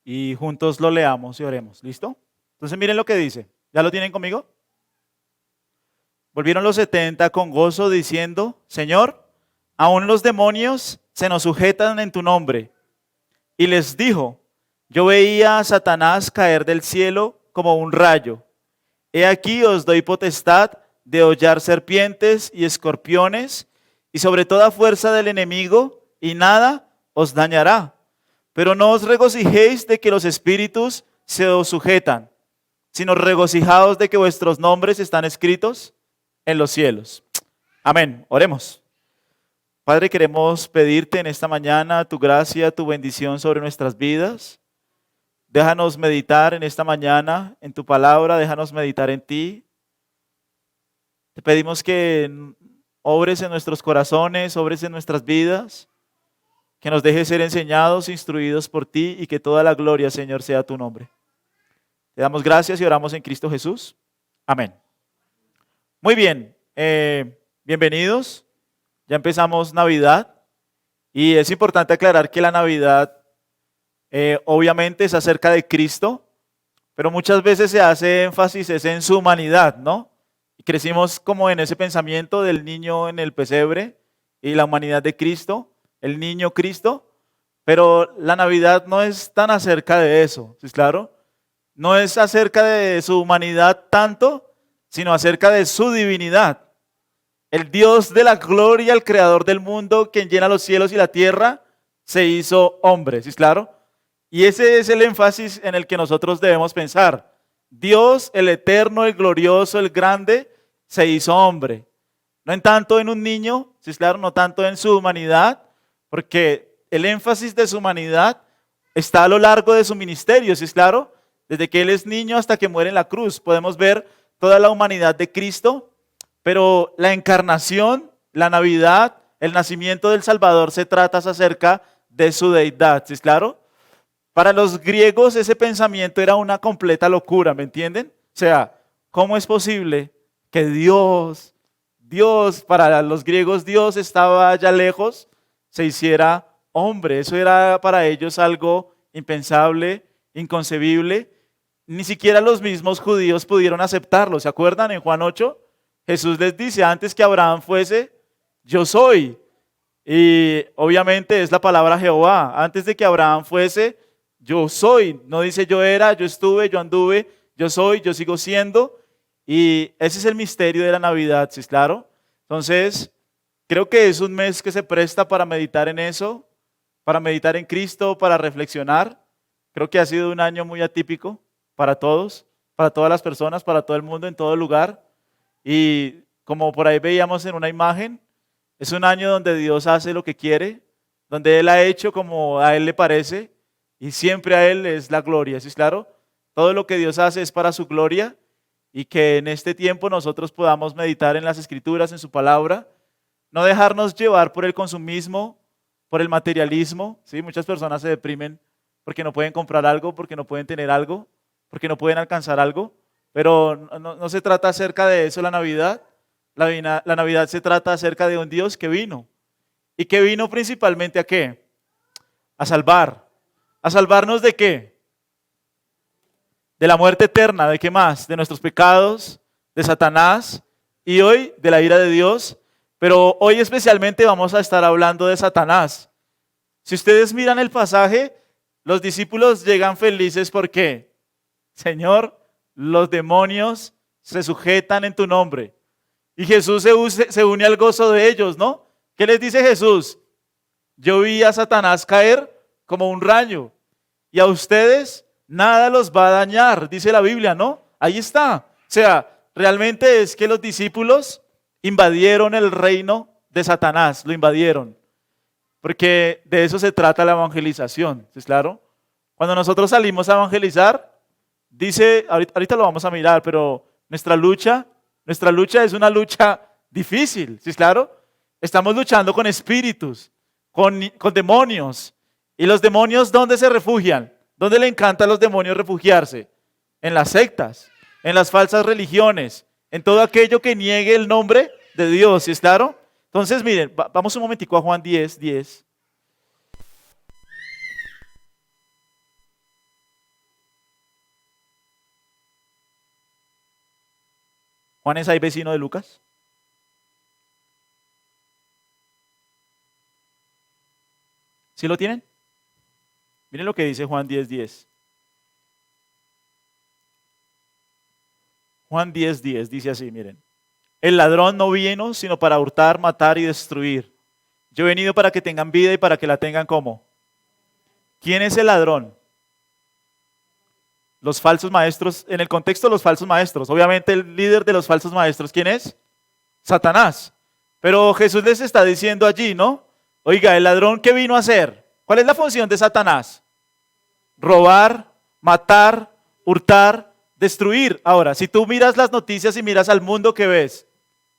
y juntos lo leamos y oremos. ¿Listo? Entonces miren lo que dice. ¿Ya lo tienen conmigo? Volvieron los 70 con gozo diciendo, Señor, aún los demonios se nos sujetan en tu nombre. Y les dijo, yo veía a Satanás caer del cielo como un rayo. He aquí os doy potestad de hollar serpientes y escorpiones y sobre toda fuerza del enemigo, y nada os dañará. Pero no os regocijéis de que los espíritus se os sujetan, sino regocijaos de que vuestros nombres están escritos en los cielos. Amén. Oremos. Padre, queremos pedirte en esta mañana tu gracia, tu bendición sobre nuestras vidas. Déjanos meditar en esta mañana en tu palabra, déjanos meditar en ti. Te pedimos que obres en nuestros corazones, obres en nuestras vidas, que nos dejes ser enseñados, instruidos por ti y que toda la gloria, Señor, sea tu nombre. Te damos gracias y oramos en Cristo Jesús. Amén. Muy bien, bienvenidos. Ya empezamos Navidad y es importante aclarar que la Navidad obviamente es acerca de Cristo, pero muchas veces se hace énfasis es en su humanidad, ¿no? Y crecimos como en ese pensamiento del niño en el pesebre y la humanidad de Cristo, el niño Cristo, pero la Navidad no es tan acerca de eso, ¿sí es claro? No es acerca de su humanidad tanto, sino acerca de su divinidad. El Dios de la gloria, el creador del mundo, quien llena los cielos y la tierra, se hizo hombre, ¿sí es claro? Y ese es el énfasis en el que nosotros debemos pensar. Dios, el eterno, el glorioso, el grande, se hizo hombre. No en tanto en un niño, ¿sí es claro? No tanto en su humanidad, porque el énfasis de su humanidad está a lo largo de su ministerio, ¿sí es claro? Desde que Él es niño hasta que muere en la cruz. Podemos ver toda la humanidad de Cristo. Pero la encarnación, la Navidad, el nacimiento del Salvador se trata acerca de su deidad, ¿sí es claro? Para los griegos ese pensamiento era una completa locura, ¿me entienden? O sea, ¿cómo es posible que Dios, para los griegos Dios estaba allá lejos, se hiciera hombre? Eso era para ellos algo impensable, inconcebible. Ni siquiera los mismos judíos pudieron aceptarlo, ¿se acuerdan en Juan 8? Jesús les dice, antes que Abraham fuese, yo soy. Y obviamente es la palabra Jehová. Antes de que Abraham fuese, yo soy. No dice yo era, yo estuve, yo anduve, yo soy, yo sigo siendo. Y ese es el misterio de la Navidad, ¿sí es claro? Entonces, creo que es un mes que se presta para meditar en eso, para meditar en Cristo, para reflexionar. Creo que ha sido un año muy atípico para todos, para todas las personas, para todo el mundo, en todo lugar. Y como por ahí veíamos en una imagen, es un año donde Dios hace lo que quiere, donde Él ha hecho como a Él le parece y siempre a Él es la gloria, ¿sí es claro? Todo lo que Dios hace es para su gloria y que en este tiempo nosotros podamos meditar en las Escrituras, en su palabra, no dejarnos llevar por el consumismo, por el materialismo, ¿sí? Muchas personas se deprimen porque no pueden comprar algo, porque no pueden tener algo, porque no pueden alcanzar algo. Pero no se trata acerca de eso la Navidad. La Navidad se trata acerca de un Dios que vino. ¿Y que vino principalmente a qué? A salvar. ¿A salvarnos de qué? De la muerte eterna. ¿De qué más? De nuestros pecados, de Satanás y hoy de la ira de Dios. Pero hoy especialmente vamos a estar hablando de Satanás. Si ustedes miran el pasaje, los discípulos llegan felices porque, Señor, los demonios se sujetan en tu nombre. Y Jesús se une al gozo de ellos, ¿no? ¿Qué les dice Jesús? Yo vi a Satanás caer como un rayo y a ustedes nada los va a dañar, dice la Biblia, ¿no? Ahí está. O sea, realmente es que los discípulos invadieron el reino de Satanás, lo invadieron. Porque de eso se trata la evangelización, ¿sí es claro? Cuando nosotros salimos a evangelizar, dice, ahorita lo vamos a mirar, pero nuestra lucha es una lucha difícil, ¿sí es claro? Estamos luchando con espíritus, con demonios. ¿Y los demonios dónde se refugian? ¿Dónde le encanta a los demonios refugiarse? En las sectas, en las falsas religiones, en todo aquello que niegue el nombre de Dios, ¿sí es claro? Entonces, miren, vamos un momentico a Juan 10:10. ¿Juan es ahí vecino de Lucas? ¿Sí lo tienen? Miren lo que dice Juan 10:10. Juan 10:10 dice así, miren. El ladrón no vino sino para hurtar, matar y destruir. Yo he venido para que tengan vida y para que la tengan como. ¿Quién es el ladrón? Los falsos maestros, en el contexto los falsos maestros. Obviamente el líder de los falsos maestros, ¿quién es? Satanás. Pero Jesús les está diciendo allí, ¿no? Oiga, el ladrón, ¿qué vino a hacer? ¿Cuál es la función de Satanás? Robar, matar, hurtar, destruir. Ahora, si tú miras las noticias y miras al mundo, ¿qué ves?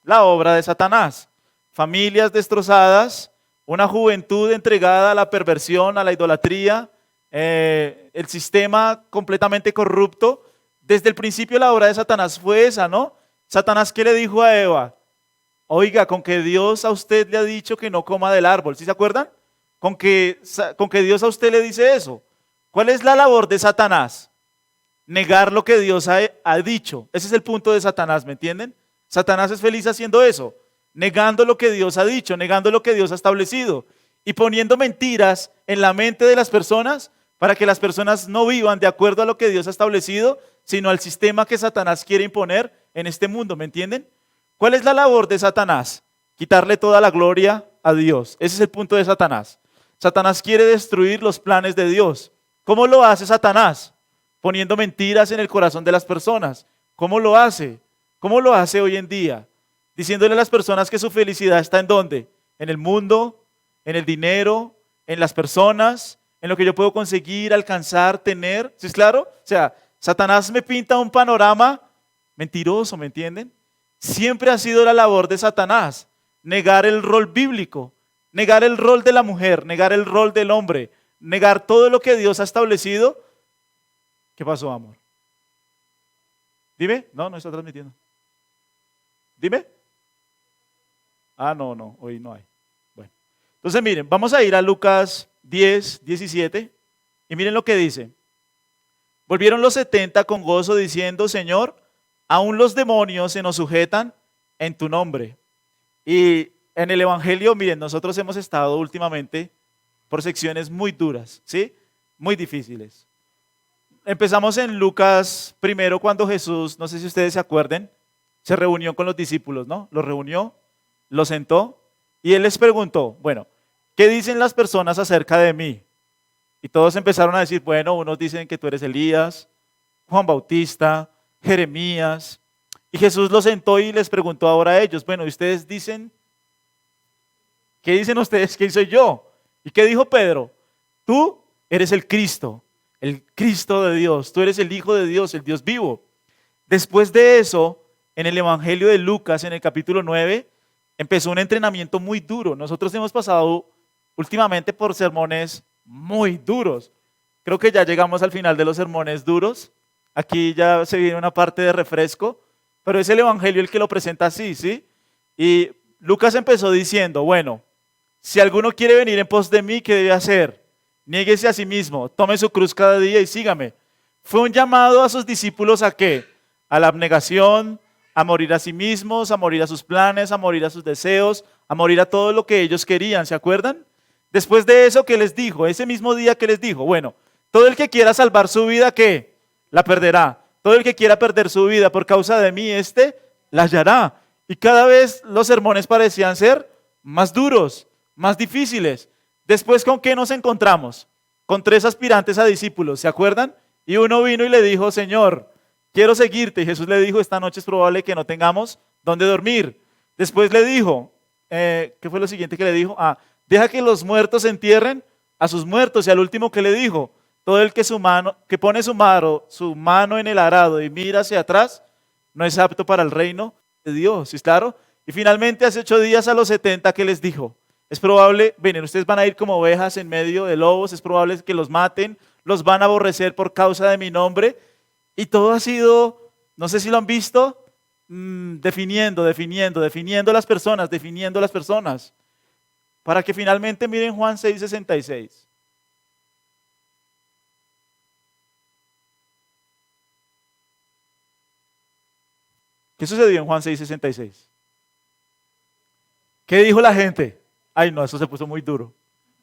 La obra de Satanás. Familias destrozadas, una juventud entregada a la perversión, a la idolatría, el sistema completamente corrupto. Desde el principio la obra de Satanás fue esa, ¿no? Satanás, ¿qué le dijo a Eva? Oiga, con que Dios a usted le ha dicho que no coma del árbol, ¿sí se acuerdan? Con que Dios a usted le dice eso. ¿Cuál es la labor de Satanás? Negar lo que Dios ha dicho. Ese es el punto de Satanás, ¿me entienden? Satanás es feliz haciendo eso, negando lo que Dios ha dicho, negando lo que Dios ha establecido y poniendo mentiras en la mente de las personas para que las personas no vivan de acuerdo a lo que Dios ha establecido, sino al sistema que Satanás quiere imponer en este mundo, ¿me entienden? ¿Cuál es la labor de Satanás? Quitarle toda la gloria a Dios. Ese es el punto de Satanás. Satanás quiere destruir los planes de Dios. ¿Cómo lo hace Satanás? Poniendo mentiras en el corazón de las personas. ¿Cómo lo hace? ¿Cómo lo hace hoy en día? Diciéndole a las personas que su felicidad está ¿en dónde? En el mundo, en el dinero, en las personas, en lo que yo puedo conseguir, alcanzar, tener. ¿Sí es claro? O sea, Satanás me pinta un panorama mentiroso, ¿me entienden? Siempre ha sido la labor de Satanás negar el rol bíblico, negar el rol de la mujer, negar el rol del hombre, negar todo lo que Dios ha establecido. ¿Qué pasó, amor? Dime. No, no está transmitiendo. Dime. Ah, no, hoy no hay. Bueno, entonces miren, vamos a ir a Lucas 10:17 y miren lo que dice. Volvieron los 70 con gozo diciendo, Señor, aún los demonios se nos sujetan en tu nombre. Y en el Evangelio, miren, nosotros hemos estado últimamente por secciones muy duras, ¿sí? Muy difíciles. Empezamos en Lucas primero cuando Jesús, no sé si ustedes se acuerden, se reunió con los discípulos, ¿no? Los reunió, los sentó y él les preguntó, bueno, ¿qué dicen las personas acerca de mí? Y todos empezaron a decir, bueno, unos dicen que tú eres Elías, Juan Bautista, Jeremías. Y Jesús los sentó y les preguntó ahora a ellos, bueno, ¿y ustedes dicen? ¿Qué dicen ustedes? ¿Quién soy yo? ¿Y qué dijo Pedro? Tú eres el Cristo de Dios. Tú eres el Hijo de Dios, el Dios vivo. Después de eso, en el Evangelio de Lucas, en el capítulo 9, empezó un entrenamiento muy duro. Nosotros hemos pasado últimamente por sermones muy duros. Creo que ya llegamos al final de los sermones duros. Aquí ya se viene una parte de refresco, pero es el Evangelio el que lo presenta así, ¿sí? Y Lucas empezó diciendo, bueno, si alguno quiere venir en pos de mí, ¿qué debe hacer? Niéguese a sí mismo, tome su cruz cada día y sígame. Fue un llamado a sus discípulos ¿a qué? A la abnegación, a morir a sí mismos, a morir a sus planes, a morir a sus deseos, a morir a todo lo que ellos querían, ¿se acuerdan? Después de eso, ¿qué les dijo? Ese mismo día que les dijo, bueno, todo el que quiera salvar su vida, ¿qué? La perderá. Todo el que quiera perder su vida por causa de mí, la hallará. Y cada vez los sermones parecían ser más duros, más difíciles. Después, ¿con qué nos encontramos? Con 3 aspirantes a discípulos, ¿se acuerdan? Y uno vino y le dijo, Señor, quiero seguirte. Y Jesús le dijo, esta noche es probable que no tengamos dónde dormir. Después le dijo, ¿qué fue lo siguiente que le dijo? Deja que los muertos entierren a sus muertos. Y al último que le dijo, todo el que pone su mano en el arado y mira hacia atrás, no es apto para el reino de Dios, ¿sí, claro? Y finalmente hace 8 días a los 70, ¿qué les dijo? Es probable, miren, ustedes van a ir como ovejas en medio de lobos, es probable que los maten, los van a aborrecer por causa de mi nombre. Y todo ha sido, no sé si lo han visto, definiendo las personas, para que finalmente miren Juan 6:66. ¿Qué sucedió en Juan 6:66? ¿Qué dijo la gente? Ay, no, eso se puso muy duro.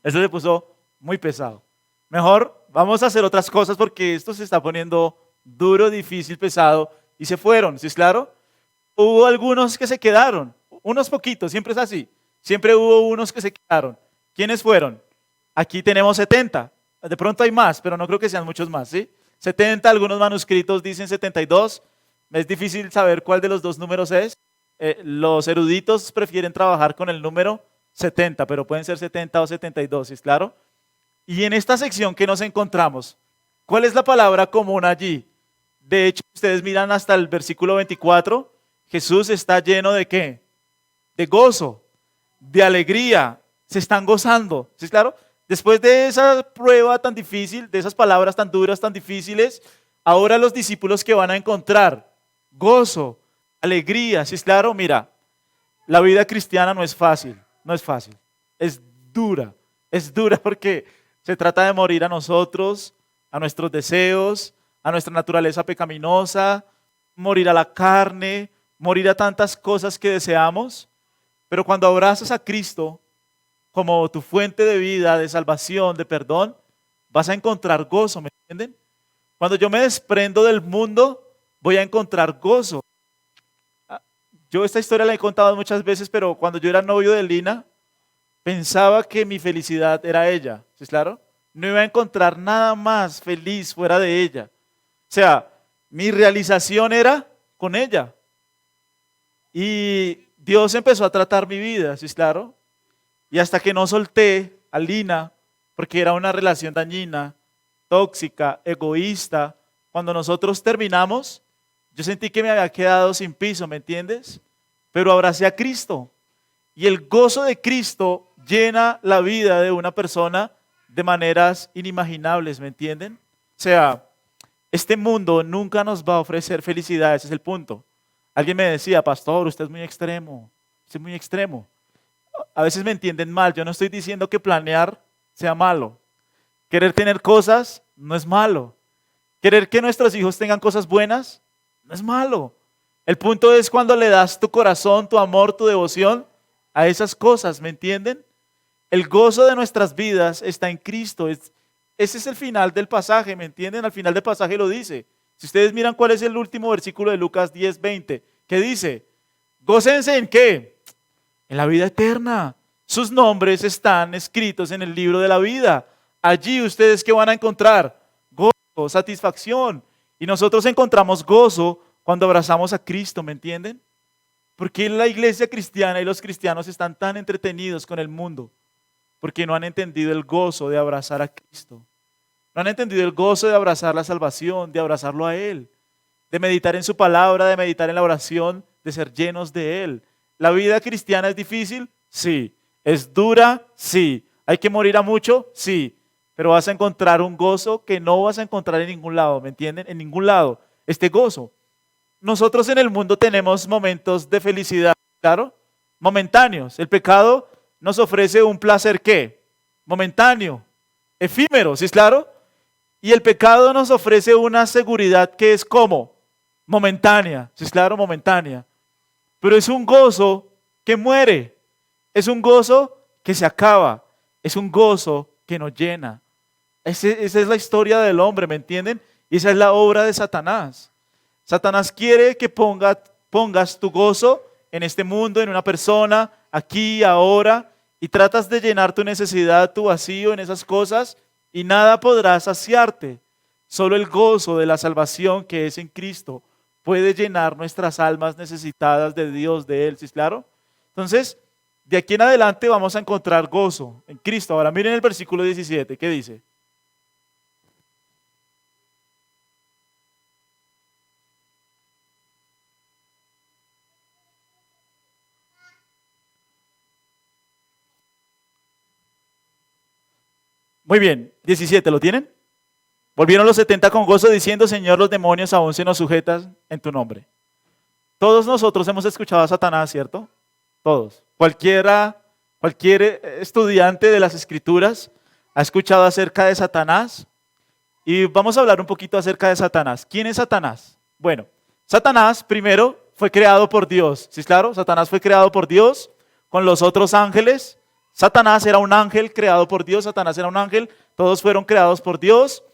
Eso se puso muy pesado. Mejor vamos a hacer otras cosas porque esto se está poniendo duro, difícil, pesado y se fueron, ¿sí es claro? Hubo algunos que se quedaron, unos poquitos, siempre es así. Siempre hubo unos que se quedaron. ¿Quiénes fueron? Aquí tenemos 70. De pronto hay más, pero no creo que sean muchos más, ¿sí? 70, algunos manuscritos dicen 72. Es difícil saber cuál de los dos números es. Los eruditos prefieren trabajar con el número 70, pero pueden ser 70 o 72, ¿sí es claro? Y en esta sección que nos encontramos, ¿cuál es la palabra común allí? De hecho, ustedes miran hasta el versículo 24, Jesús está lleno de ¿qué? De gozo, de alegría, se están gozando, ¿sí es claro? Después de esa prueba tan difícil, de esas palabras tan duras, tan difíciles, ahora los discípulos que van a encontrar gozo, alegría, ¿sí es claro? Mira, la vida cristiana no es fácil, no es fácil, es dura porque se trata de morir a nosotros, a nuestros deseos, a nuestra naturaleza pecaminosa, morir a la carne, morir a tantas cosas que deseamos, pero cuando abrazas a Cristo como tu fuente de vida, de salvación, de perdón, vas a encontrar gozo, ¿me entienden? Cuando yo me desprendo del mundo, voy a encontrar gozo. Yo esta historia la he contado muchas veces, pero cuando yo era novio de Lina, pensaba que mi felicidad era ella, ¿sí es claro? No iba a encontrar nada más feliz fuera de ella. O sea, mi realización era con ella. Y Dios empezó a tratar mi vida, ¿sí es claro? Y hasta que no solté a Lina, porque era una relación dañina, tóxica, egoísta, cuando nosotros terminamos, yo sentí que me había quedado sin piso, ¿me entiendes? Pero abracé a Cristo. Y el gozo de Cristo llena la vida de una persona de maneras inimaginables, ¿me entienden? O sea, este mundo nunca nos va a ofrecer felicidad, ese es el punto. Alguien me decía, pastor, usted es muy extremo, usted es muy extremo. A veces me entienden mal, yo no estoy diciendo que planear sea malo. Querer tener cosas no es malo. Querer que nuestros hijos tengan cosas buenas no es malo. El punto es cuando le das tu corazón, tu amor, tu devoción a esas cosas, ¿me entienden? El gozo de nuestras vidas está en Cristo. Ese es el final del pasaje, ¿me entienden? Al final del pasaje lo dice. Si ustedes miran cuál es el último versículo de Lucas 10:20, ¿qué dice? Gócense en ¿qué? En la vida eterna. Sus nombres están escritos en el libro de la vida. Allí ustedes ¿qué van a encontrar? Gozo, satisfacción. Y nosotros encontramos gozo cuando abrazamos a Cristo, ¿me entienden? ¿Por qué la iglesia cristiana y los cristianos están tan entretenidos con el mundo? Porque no han entendido el gozo de abrazar a Cristo. No han entendido el gozo de abrazar la salvación, de abrazarlo a Él, de meditar en su palabra, de meditar en la oración, de ser llenos de Él. ¿La vida cristiana es difícil? Sí. ¿Es dura? Sí. ¿Hay que morir a mucho? Sí. Pero vas a encontrar un gozo que no vas a encontrar en ningún lado, ¿me entienden? En ningún lado. Este gozo. Nosotros en el mundo tenemos momentos de felicidad, claro, momentáneos. El pecado nos ofrece un placer ¿qué? Momentáneo, efímero, ¿sí es claro? Y el pecado nos ofrece una seguridad que es como momentánea, ¿sí es claro? Momentánea. Pero es un gozo que muere, es un gozo que se acaba, es un gozo que nos llena. Esa es la historia del hombre, ¿me entienden? Y esa es la obra de Satanás. Satanás quiere que pongas tu gozo en este mundo, en una persona, aquí, ahora, y tratas de llenar tu necesidad, tu vacío en esas cosas, y nada podrá saciarte. Solo el gozo de la salvación que es en Cristo puede llenar nuestras almas necesitadas de Dios, de Él, ¿sí es claro? Entonces, de aquí en adelante vamos a encontrar gozo en Cristo. Ahora miren el versículo 17, ¿qué dice? Muy bien, 17, ¿lo tienen? Volvieron los 70 con gozo diciendo, Señor, los demonios aún se nos sujetan en tu nombre. Todos nosotros hemos escuchado a Satanás, ¿cierto? Todos. Cualquier estudiante de las Escrituras ha escuchado acerca de Satanás. Y vamos a hablar un poquito acerca de Satanás. ¿Quién es Satanás? Bueno, Satanás primero fue creado por Dios. ¿Sí es claro? Satanás fue creado por Dios con los otros ángeles. Satanás era un ángel creado por Dios, Satanás era un ángel, todos fueron creados por Dios,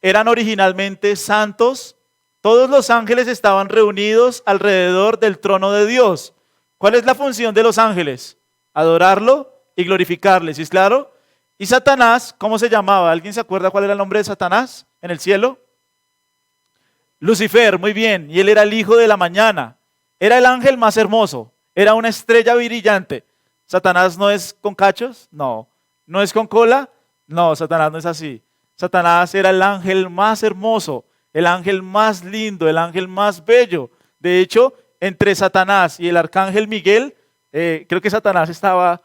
eran originalmente santos, todos los ángeles estaban reunidos alrededor del trono de Dios. ¿Cuál es la función de los ángeles? Adorarlo y glorificarle, ¿sí es claro? Y Satanás, ¿cómo se llamaba? ¿Alguien se acuerda cuál era el nombre de Satanás en el cielo? Lucifer, muy bien, y él era el hijo de la mañana, era el ángel más hermoso, era una estrella brillante. ¿Satanás no es con cachos? No. ¿No es con cola? No, Satanás no es así. Satanás era el ángel más hermoso, el ángel más lindo, el ángel más bello. De hecho, entre Satanás y el arcángel Miguel, creo que Satanás estaba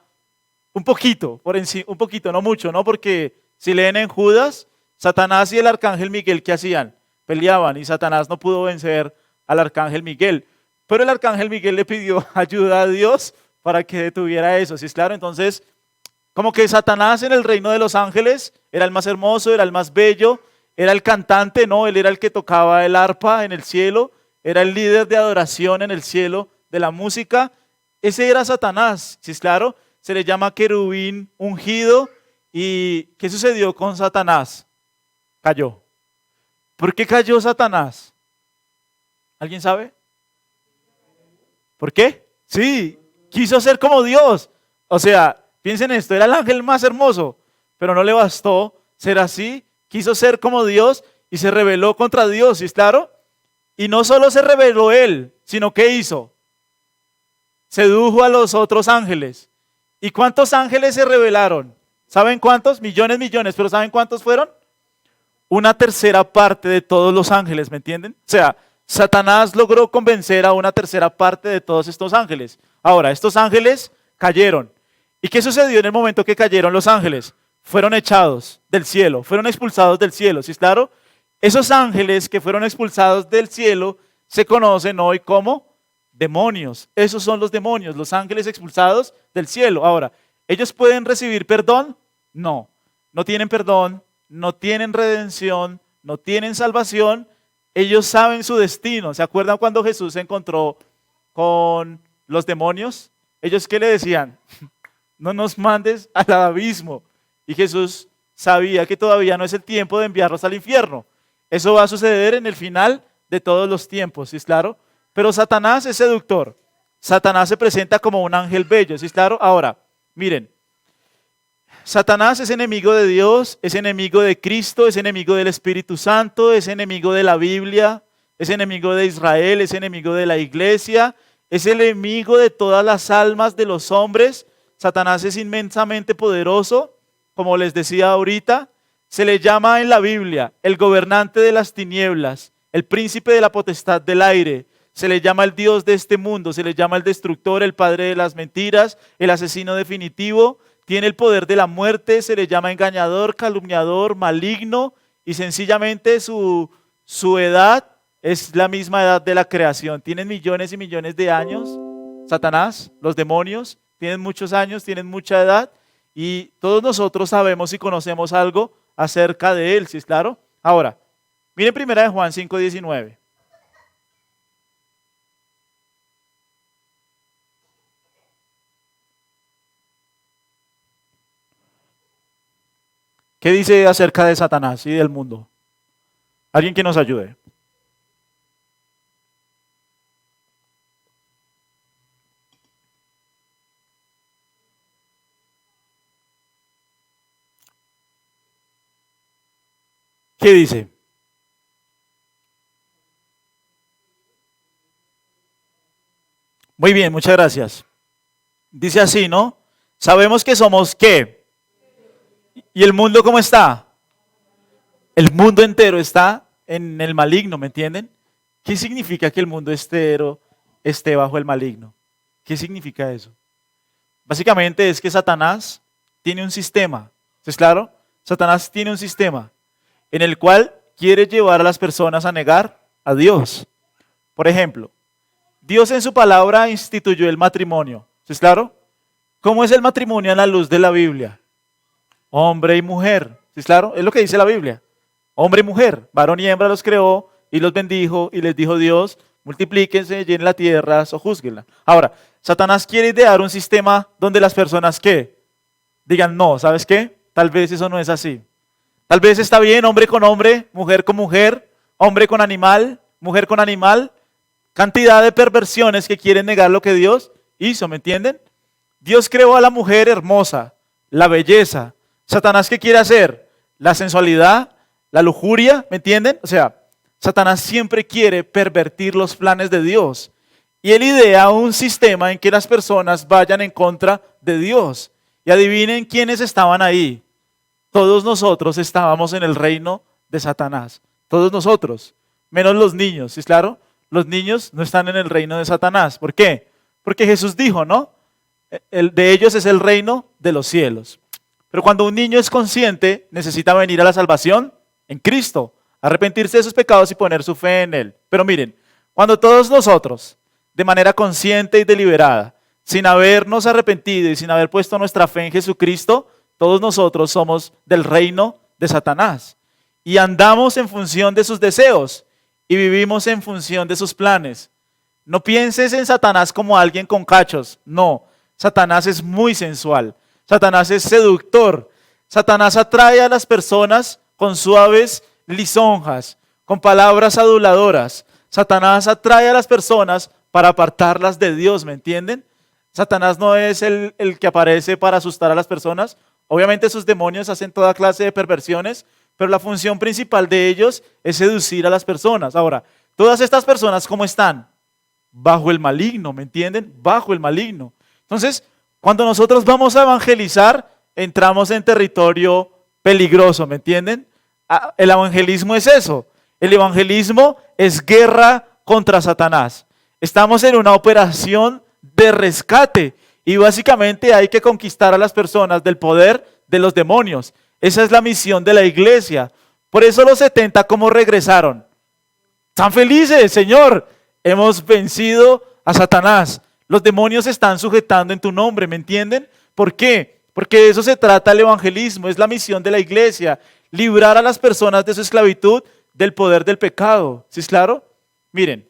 un poquito por encima, un poquito, no mucho, ¿no? Porque si leen en Judas, Satanás y el arcángel Miguel, ¿qué hacían? Peleaban y Satanás no pudo vencer al arcángel Miguel. Pero el arcángel Miguel le pidió ayuda a Dios para que detuviera eso, ¿sí es claro? Entonces, como que Satanás en el reino de los ángeles era el más hermoso, era el más bello, era el cantante, ¿no? Él era el que tocaba el arpa en el cielo, era el líder de adoración en el cielo de la música. Ese era Satanás, ¿sí es claro? Se le llama querubín ungido. ¿Y qué sucedió con Satanás? Cayó. ¿Por qué cayó Satanás? ¿Alguien sabe? ¿Por qué? Sí, quiso ser como Dios. O sea, piensen esto, era el ángel más hermoso, pero no le bastó ser así, quiso ser como Dios y se rebeló contra Dios, ¿sí es claro? Y no solo se rebeló él, sino ¿qué hizo? Sedujo a los otros ángeles. ¿Y cuántos ángeles se rebelaron? ¿Saben cuántos? Millones, millones, pero ¿saben cuántos fueron? Una tercera parte de todos los ángeles, ¿me entienden? O sea, Satanás logró convencer a una tercera parte de todos estos ángeles. Ahora, estos ángeles cayeron. ¿Y qué sucedió en el momento que cayeron los ángeles? Fueron echados del cielo, fueron expulsados del cielo, ¿sí es claro? Esos ángeles que fueron expulsados del cielo se conocen hoy como demonios. Esos son los demonios, los ángeles expulsados del cielo. Ahora, ¿ellos pueden recibir perdón? No, no tienen perdón, no tienen redención, no tienen salvación. Ellos saben su destino. ¿Se acuerdan cuando Jesús se encontró con los demonios? ¿Ellos qué le decían? No nos mandes al abismo. Y Jesús sabía que todavía no es el tiempo de enviarlos al infierno. Eso va a suceder en el final de todos los tiempos, ¿sí es claro? Pero Satanás es seductor. Satanás se presenta como un ángel bello, ¿sí es claro? Ahora, miren, Satanás es enemigo de Dios, es enemigo de Cristo, es enemigo del Espíritu Santo, es enemigo de la Biblia, es enemigo de Israel, es enemigo de la iglesia, es el enemigo de todas las almas de los hombres. Satanás es inmensamente poderoso, como les decía ahorita. Se le llama en la Biblia el gobernante de las tinieblas, el príncipe de la potestad del aire. Se le llama el Dios de este mundo, se le llama el destructor, el padre de las mentiras, el asesino definitivo. Tiene el poder de la muerte, se le llama engañador, calumniador, maligno y sencillamente su edad es la misma edad de la creación. Tienen millones y millones de años. Satanás, los demonios, tienen muchos años, tienen mucha edad y todos nosotros sabemos y conocemos algo acerca de él, ¿sí es claro? Ahora, miren primera de Juan 5:19. ¿Qué dice acerca de Satanás y del mundo? Alguien que nos ayude. ¿Qué dice? Muy bien, muchas gracias. Dice así, ¿no? Sabemos que somos ¿qué? ¿Y el mundo cómo está? El mundo entero está en el maligno, ¿me entienden? ¿Qué significa que el mundo entero esté bajo el maligno? ¿Qué significa eso? Básicamente es que Satanás tiene un sistema, ¿es claro? Satanás tiene un sistema en el cual quiere llevar a las personas a negar a Dios. Por ejemplo, Dios en su palabra instituyó el matrimonio, ¿es claro? ¿Cómo es el matrimonio a la luz de la Biblia? Hombre y mujer, ¿es claro? Es lo que dice la Biblia. Hombre y mujer, varón y hembra los creó y los bendijo y les dijo Dios, multiplíquense, llenen la tierra, sojúzguenla. Ahora, Satanás quiere idear un sistema donde las personas, ¿qué? Digan, no, ¿sabes qué? Tal vez eso no es así. Tal vez está bien hombre con hombre, mujer con mujer, hombre con animal, mujer con animal. Cantidad de perversiones que quieren negar lo que Dios hizo, ¿me entienden? Dios creó a la mujer hermosa, la belleza. ¿Satanás qué quiere hacer? La sensualidad, la lujuria, ¿me entienden? O sea, Satanás siempre quiere pervertir los planes de Dios. Y él idea un sistema en que las personas vayan en contra de Dios. Y adivinen quiénes estaban ahí. Todos nosotros estábamos en el reino de Satanás. Todos nosotros, menos los niños, ¿sí es claro? Los niños no están en el reino de Satanás. ¿Por qué? Porque Jesús dijo, ¿no? El de ellos es el reino de los cielos. Pero cuando un niño es consciente, necesita venir a la salvación en Cristo, arrepentirse de sus pecados y poner su fe en Él. Pero miren, cuando todos nosotros, de manera consciente y deliberada, sin habernos arrepentido y sin haber puesto nuestra fe en Jesucristo, todos nosotros somos del reino de Satanás. Y andamos en función de sus deseos y vivimos en función de sus planes. No pienses en Satanás como alguien con cachos, no. Satanás es muy sensual. Satanás es seductor. Satanás atrae a las personas con suaves lisonjas, con palabras aduladoras. Satanás atrae a las personas para apartarlas de Dios, ¿me entienden? Satanás no es el que aparece para asustar a las personas. Obviamente sus demonios hacen toda clase de perversiones, pero la función principal de ellos es seducir a las personas. Ahora, todas estas personas, ¿cómo están? Bajo el maligno, ¿me entienden? Bajo el maligno. Entonces, cuando nosotros vamos a evangelizar, entramos en territorio peligroso, ¿me entienden? El evangelismo es eso. El evangelismo es guerra contra Satanás. Estamos en una operación de rescate y básicamente hay que conquistar a las personas del poder de los demonios. Esa es la misión de la iglesia. Por eso los 70, ¿cómo regresaron? Están felices, Señor. Hemos vencido a Satanás. Los demonios se están sujetando en tu nombre, ¿me entienden? ¿Por qué? Porque de eso se trata el evangelismo, es la misión de la iglesia, librar a las personas de su esclavitud, del poder del pecado. ¿Sí es claro? Miren,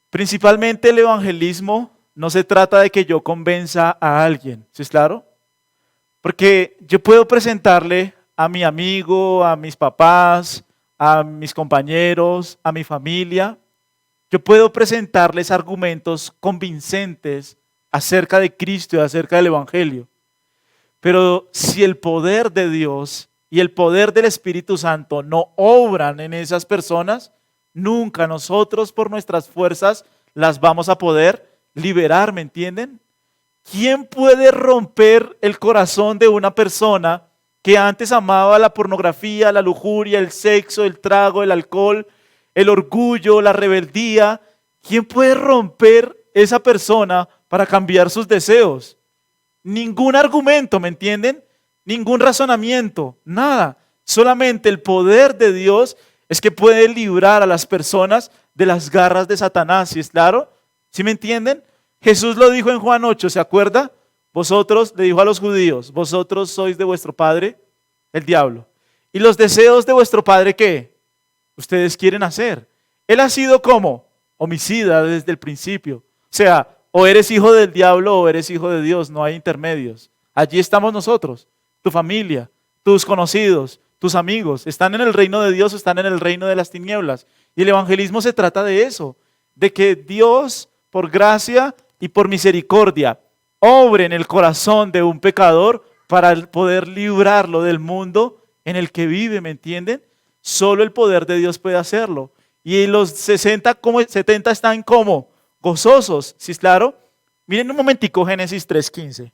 principalmente el evangelismo no se trata de que yo convenza a alguien, ¿sí es claro? Porque yo puedo presentarle a mi amigo, a mis papás, a mis compañeros, a mi familia. Yo puedo presentarles argumentos convincentes acerca de Cristo y acerca del Evangelio. Pero si el poder de Dios y el poder del Espíritu Santo no obran en esas personas, nunca nosotros por nuestras fuerzas las vamos a poder liberar, ¿me entienden? ¿Quién puede romper el corazón de una persona que antes amaba la pornografía, la lujuria, el sexo, el trago, el alcohol, el orgullo, la rebeldía? ¿Quién puede romper esa persona para cambiar sus deseos? Ningún argumento, ¿me entienden? Ningún razonamiento, nada. Solamente el poder de Dios es que puede librar a las personas de las garras de Satanás, ¿sí es claro? ¿Sí me entienden? Jesús lo dijo en Juan 8, ¿se acuerda? Vosotros, le dijo a los judíos, vosotros sois de vuestro padre, el diablo. ¿Y los deseos de vuestro padre qué? Ustedes quieren hacer. Él ha sido como homicida desde el principio. O sea, o eres hijo del diablo o eres hijo de Dios, no hay intermedios. Allí estamos nosotros, tu familia, tus conocidos, tus amigos, están en el reino de Dios o están en el reino de las tinieblas. Y el evangelismo se trata de eso, de que Dios, por gracia y por misericordia, obre en el corazón de un pecador para poder librarlo del mundo en el que vive, ¿me entienden? Solo el poder de Dios puede hacerlo. Y los 70 están como gozosos, ¿sí es claro? Miren un momentico Génesis 3:15.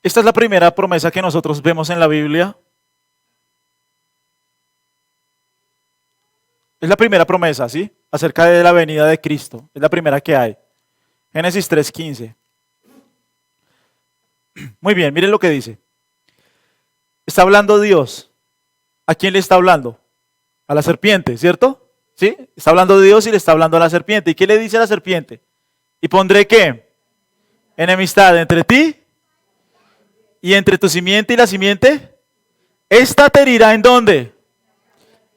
Esta es la primera promesa que nosotros vemos en la Biblia. Es la primera promesa, ¿sí? Acerca de la venida de Cristo. Es la primera que hay. Génesis 3:15. Muy bien, miren lo que dice. Está hablando Dios. ¿A quién le está hablando? A la serpiente, ¿cierto? ¿Sí? Está hablando Dios y le está hablando a la serpiente. ¿Y qué le dice a la serpiente? ¿Y pondré qué? Enemistad entre ti Y entre tu simiente y la simiente, esta te herirá ¿en dónde?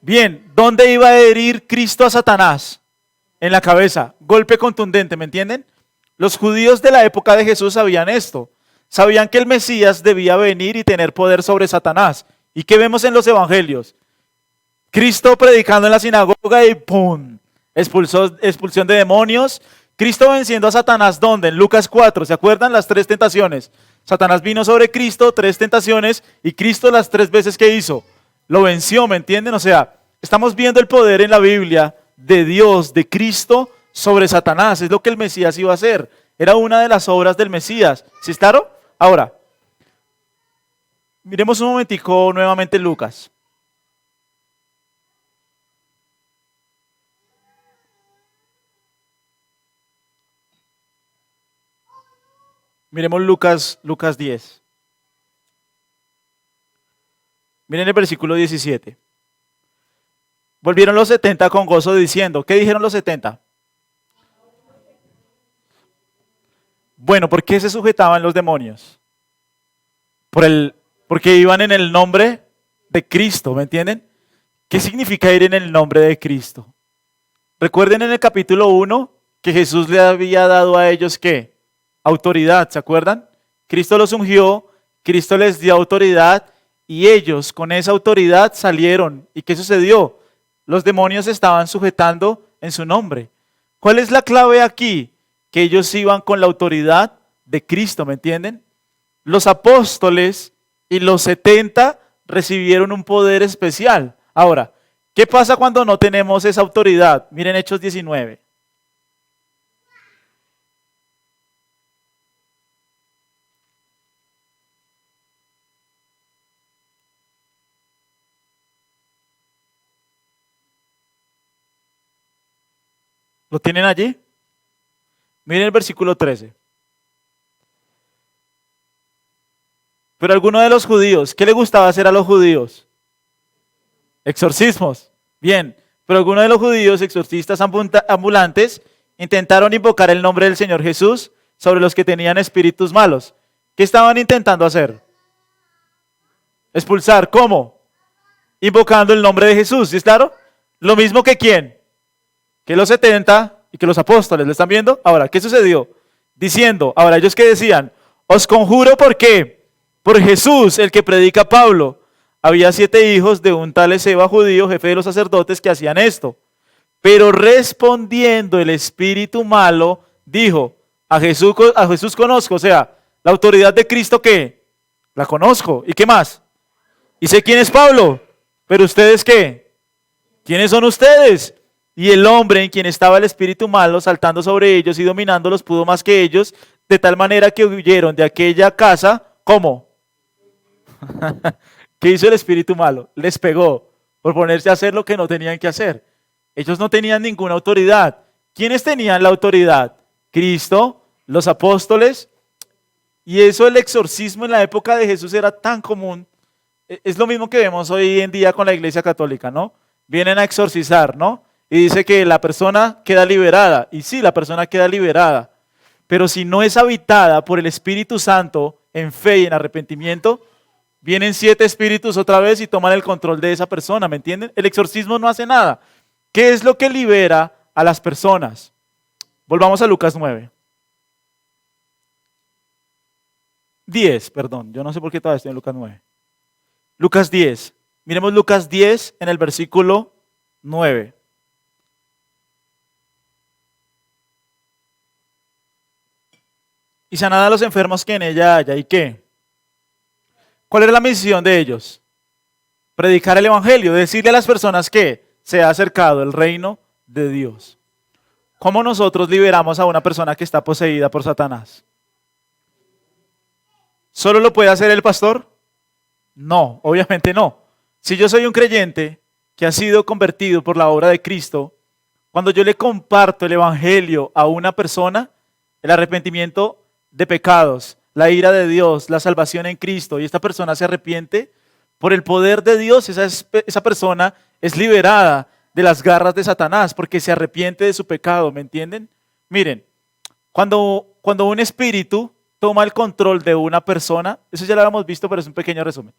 Bien, ¿dónde iba a herir Cristo a Satanás? En la cabeza, golpe contundente, ¿me entienden? Los judíos de la época de Jesús sabían esto. Sabían que el Mesías debía venir y tener poder sobre Satanás. ¿Y qué vemos en los evangelios? Cristo predicando en la sinagoga y ¡pum! Expulsión de demonios. Cristo venciendo a Satanás, ¿dónde? En Lucas 4, ¿se acuerdan? Las 3 tentaciones. Satanás vino sobre Cristo, 3 tentaciones, y Cristo las 3 veces que hizo. Lo venció, ¿me entienden? O sea, estamos viendo el poder en la Biblia de Dios, de Cristo, sobre Satanás. Es lo que el Mesías iba a hacer. Era una de las obras del Mesías. ¿Sí es claro? Ahora, miremos un momentico nuevamente Lucas. Miremos Lucas 10. Miren el versículo 17. Volvieron los 70 con gozo diciendo, ¿qué dijeron los 70? Bueno, ¿por qué se sujetaban los demonios? Porque iban en el nombre de Cristo, ¿me entienden? ¿Qué significa ir en el nombre de Cristo? Recuerden en el capítulo 1 que Jesús le había dado a ellos ¿qué? Autoridad, ¿se acuerdan? Cristo los ungió, Cristo les dio autoridad y ellos con esa autoridad salieron. ¿Y qué sucedió? Los demonios estaban sujetando en su nombre. ¿Cuál es la clave aquí? Que ellos iban con la autoridad de Cristo, ¿me entienden? Los apóstoles y los 70 recibieron un poder especial. Ahora, ¿qué pasa cuando no tenemos esa autoridad? Miren Hechos 19. ¿Lo tienen allí? Miren el versículo 13. Pero alguno de los judíos, ¿qué le gustaba hacer a los judíos? Exorcismos. Bien, pero algunos de los judíos, exorcistas ambulantes, intentaron invocar el nombre del Señor Jesús sobre los que tenían espíritus malos. ¿Qué estaban intentando hacer? Expulsar. ¿Cómo? Invocando el nombre de Jesús, ¿sí es claro? Lo mismo que quién. Que los 70 y que los apóstoles, ¿lo están viendo? Ahora, ¿qué sucedió? Diciendo, ahora ellos que decían, os conjuro ¿por qué? Por Jesús, el que predica Pablo. Había 7 hijos de un tal Esceva judío, jefe de los sacerdotes, que hacían esto. Pero respondiendo el espíritu malo, dijo, a Jesús conozco, o sea, la autoridad de Cristo ¿qué? La conozco. ¿Y qué más? Y sé quién es Pablo, pero ¿ustedes qué? ¿Quiénes son ustedes? Y el hombre en quien estaba el espíritu malo saltando sobre ellos y dominándolos pudo más que ellos, de tal manera que huyeron de aquella casa. ¿Cómo? ¿Qué hizo el espíritu malo? Les pegó por ponerse a hacer lo que no tenían que hacer. Ellos no tenían ninguna autoridad. ¿Quiénes tenían la autoridad? Cristo, los apóstoles. Y eso, el exorcismo en la época de Jesús era tan común. Es lo mismo que vemos hoy en día con la Iglesia Católica, ¿no? Vienen a exorcizar, ¿no? Y dice que la persona queda liberada. Y sí, la persona queda liberada. Pero si no es habitada por el Espíritu Santo en fe y en arrepentimiento, vienen 7 espíritus otra vez y toman el control de esa persona, ¿me entienden? El exorcismo no hace nada. ¿Qué es lo que libera a las personas? Volvamos a Lucas 9. 10, perdón. Yo no sé por qué todavía estoy en Lucas 9. Lucas 10. Miremos Lucas 10 en el versículo 9. Y sanad a los enfermos que en ella haya. ¿Y qué? ¿Cuál era la misión de ellos? Predicar el evangelio, decirle a las personas que se ha acercado el reino de Dios. ¿Cómo nosotros liberamos a una persona que está poseída por Satanás? ¿Solo lo puede hacer el pastor? No, obviamente no. Si yo soy un creyente que ha sido convertido por la obra de Cristo, cuando yo le comparto el evangelio a una persona, el arrepentimiento de pecados, la ira de Dios, la salvación en Cristo, y esta persona se arrepiente, por el poder de Dios, esa persona es liberada de las garras de Satanás, porque se arrepiente de su pecado, ¿me entienden? Miren, cuando un espíritu toma el control de una persona, eso ya lo habíamos visto, pero es un pequeño resumen.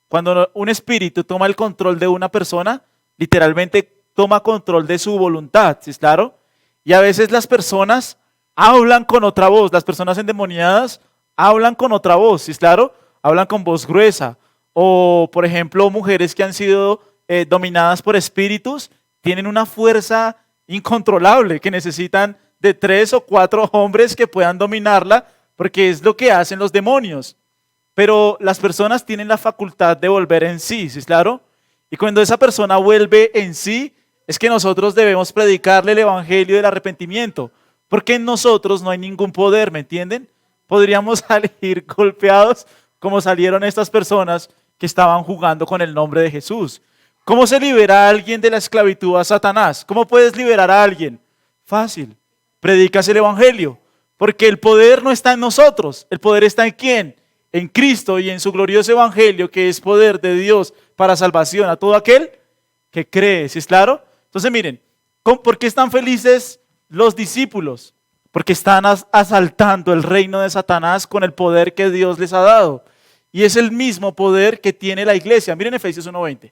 Cuando un espíritu toma el control de una persona, literalmente toma control de su voluntad, ¿sí es claro? Y a veces las personas hablan con otra voz, las personas endemoniadas hablan con otra voz, ¿sí es claro? Hablan con voz gruesa. O, por ejemplo, mujeres que han sido dominadas por espíritus, tienen una fuerza incontrolable, que necesitan de 3 o 4 hombres que puedan dominarla, porque es lo que hacen los demonios. Pero las personas tienen la facultad de volver en sí, ¿sí es claro? Y cuando esa persona vuelve en sí, es que nosotros debemos predicarle el evangelio del arrepentimiento, porque en nosotros no hay ningún poder, ¿me entienden? Podríamos salir golpeados como salieron estas personas que estaban jugando con el nombre de Jesús. ¿Cómo se libera a alguien de la esclavitud a Satanás? ¿Cómo puedes liberar a alguien? Fácil, predicas el evangelio, porque el poder no está en nosotros, el poder está en ¿quién? En Cristo y en su glorioso evangelio, que es poder de Dios para salvación a todo aquel que cree, ¿sí es claro? Entonces miren, ¿por qué están felices los discípulos? Porque están asaltando el reino de Satanás con el poder que Dios les ha dado. Y es el mismo poder que tiene la iglesia. Miren Efesios 1:20.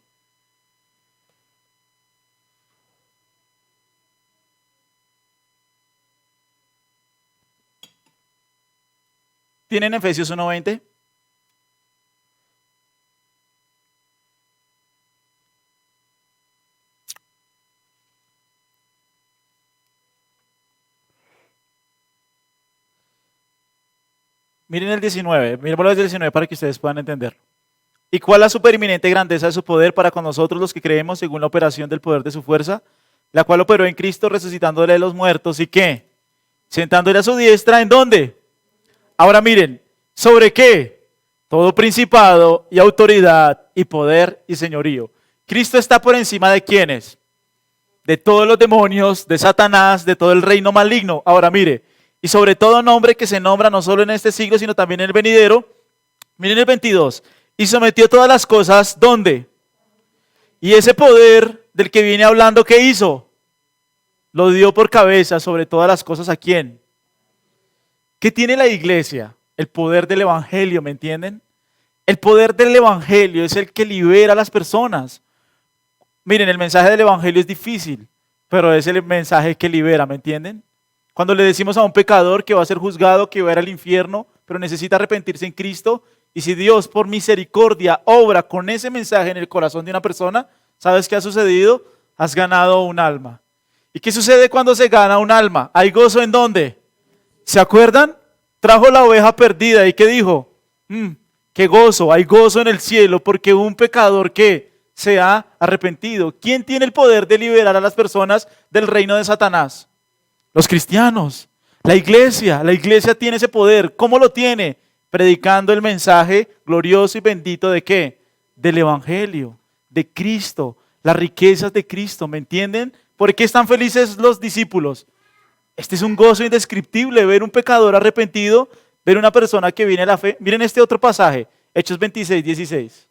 ¿Tienen Efesios 1:20? Miren el 19, miren el 19 para que ustedes puedan entender. ¿Y cuál la supereminente grandeza de su poder para con nosotros los que creemos según la operación del poder de su fuerza, la cual operó en Cristo resucitándole de los muertos y qué? Sentándole a su diestra, ¿en dónde? Ahora miren, ¿sobre qué? Todo principado y autoridad y poder y señorío. Cristo está por encima de ¿quiénes? De todos los demonios, de Satanás, de todo el reino maligno. Ahora mire, y sobre todo nombre que se nombra no solo en este siglo, sino también en el venidero. Miren el 22. Y sometió todas las cosas, ¿dónde? Y ese poder del que viene hablando, ¿qué hizo? Lo dio por cabeza sobre todas las cosas, ¿a quién? ¿Qué tiene la iglesia? El poder del evangelio, ¿me entienden? El poder del evangelio es el que libera a las personas. Miren, el mensaje del evangelio es difícil, pero es el mensaje que libera, ¿me entienden? Cuando le decimos a un pecador que va a ser juzgado, que va a ir al infierno, pero necesita arrepentirse en Cristo, y si Dios por misericordia obra con ese mensaje en el corazón de una persona, ¿sabes qué ha sucedido? Has ganado un alma. ¿Y qué sucede cuando se gana un alma? ¿Hay gozo en dónde? ¿Se acuerdan? Trajo la oveja perdida y ¿qué dijo? Qué gozo, hay gozo en el cielo porque un pecador que se ha arrepentido. ¿Quién tiene el poder de liberar a las personas del reino de Satanás? Los cristianos, la iglesia tiene ese poder. ¿Cómo lo tiene? Predicando el mensaje glorioso y bendito de ¿qué? Del evangelio, de Cristo, las riquezas de Cristo, ¿me entienden? ¿Por qué están felices los discípulos? Este es un gozo indescriptible, ver un pecador arrepentido, ver una persona que viene a la fe. Miren este otro pasaje, Hechos 26:16.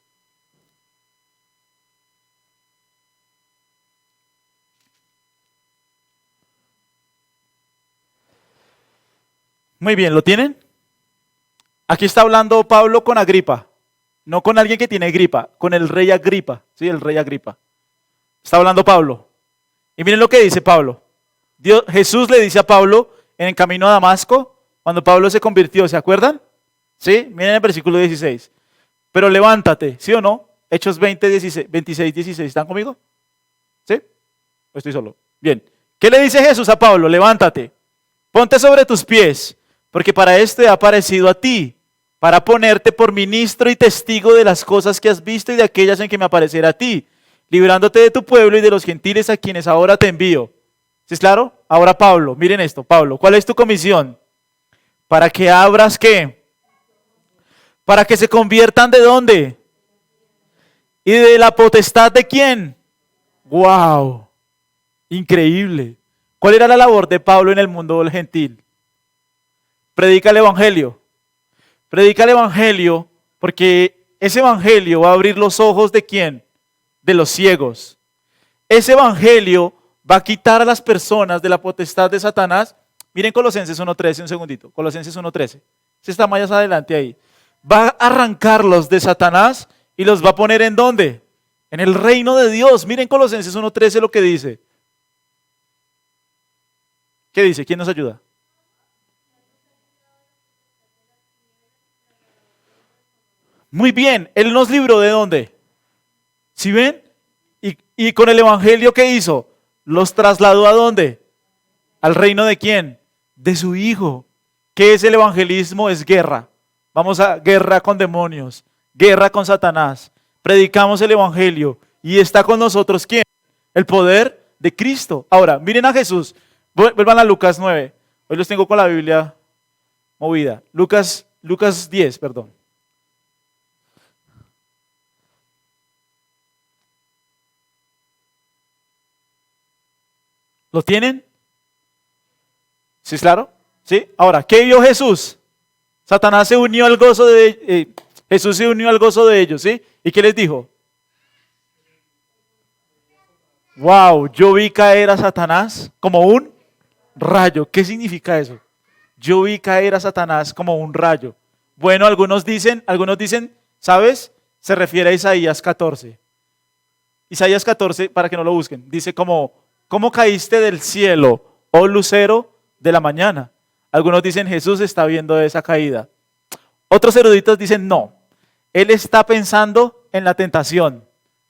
Muy bien, ¿lo tienen? Aquí está hablando Pablo con Agripa, no con alguien que tiene gripa, con el rey Agripa, ¿sí? El rey Agripa. Está hablando Pablo. Y miren lo que dice Pablo. Jesús le dice a Pablo en el camino a Damasco, cuando Pablo se convirtió, ¿se acuerdan? ¿Sí? Miren el versículo 16. Pero levántate, ¿sí o no? Hechos 26:16. ¿Están conmigo? ¿Sí? ¿O estoy solo? Bien. ¿Qué le dice Jesús a Pablo? Levántate, ponte sobre tus pies, porque para esto he aparecido a ti, para ponerte por ministro y testigo de las cosas que has visto y de aquellas en que me aparecerá a ti, librándote de tu pueblo y de los gentiles a quienes ahora te envío. ¿Sí es claro? Ahora Pablo, miren esto, Pablo, ¿cuál es tu comisión? Para que abras ¿qué? Para que se conviertan ¿de dónde? ¿Y de la potestad de quién? ¡Wow! Increíble. ¿Cuál era la labor de Pablo en el mundo del gentil? Predica el evangelio. Predica el evangelio porque ese evangelio va a abrir los ojos ¿de quién? De los ciegos. Ese evangelio va a quitar a las personas de la potestad de Satanás. Miren Colosenses 1:13, un segundito. Colosenses 1:13. Si está más adelante ahí. Va a arrancarlos de Satanás y los va a poner ¿en dónde? En el reino de Dios. Miren Colosenses 1:13 lo que dice. ¿Qué dice? ¿Quién nos ayuda? Muy bien, Él nos libró ¿de dónde? ¿Sí ven? Y con el evangelio ¿qué hizo? Los trasladó ¿a dónde? ¿Al reino de quién? De su Hijo. ¿Qué es el evangelismo? Es guerra. Vamos a guerra con demonios, guerra con Satanás. Predicamos el evangelio y está con nosotros ¿quién? El poder de Cristo. Ahora, miren a Jesús. Vuelvan a Lucas 9. Hoy los tengo con la Biblia movida. Lucas 10, perdón. ¿Lo tienen? ¿Sí es claro? ¿Sí? Ahora, ¿qué vio Jesús? Satanás se unió al gozo de Jesús se unió al gozo de ellos, ¿sí? ¿Y qué les dijo? Wow, yo vi caer a Satanás como un rayo. ¿Qué significa eso? Yo vi caer a Satanás como un rayo. Bueno, algunos dicen, ¿sabes? Se refiere a Isaías 14. Isaías 14, para que no lo busquen, dice como, ¿cómo caíste del cielo, oh lucero de la mañana? Algunos dicen, Jesús está viendo esa caída. Otros eruditos dicen, no, Él está pensando en la tentación,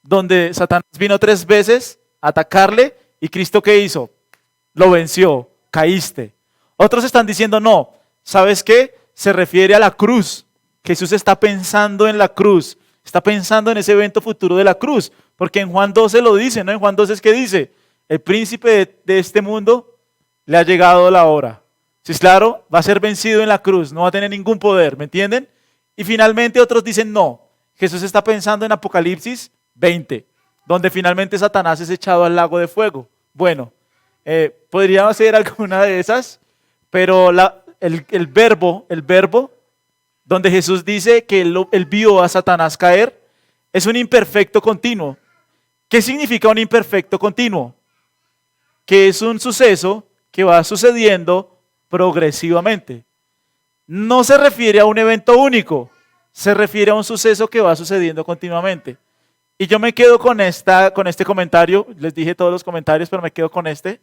donde Satanás vino 3 veces a atacarle y Cristo ¿qué hizo? Lo venció, caíste. Otros están diciendo, no, ¿sabes qué? Se refiere a la cruz. Jesús está pensando en la cruz, está pensando en ese evento futuro de la cruz, porque en Juan 12 lo dice, ¿no? En Juan 12 es que dice, el príncipe de este mundo le ha llegado la hora. Si es claro, va a ser vencido en la cruz, no va a tener ningún poder, ¿me entienden? Y finalmente otros dicen, no, Jesús está pensando en Apocalipsis 20, donde finalmente Satanás es echado al lago de fuego. Bueno, podría ser alguna de esas, pero el verbo donde Jesús dice que él vio a Satanás caer, es un imperfecto continuo. ¿Qué significa un imperfecto continuo? Que es un suceso que va sucediendo progresivamente. No se refiere a un evento único, se refiere a un suceso que va sucediendo continuamente. Y yo me quedo con este comentario, les dije todos los comentarios, pero me quedo con este.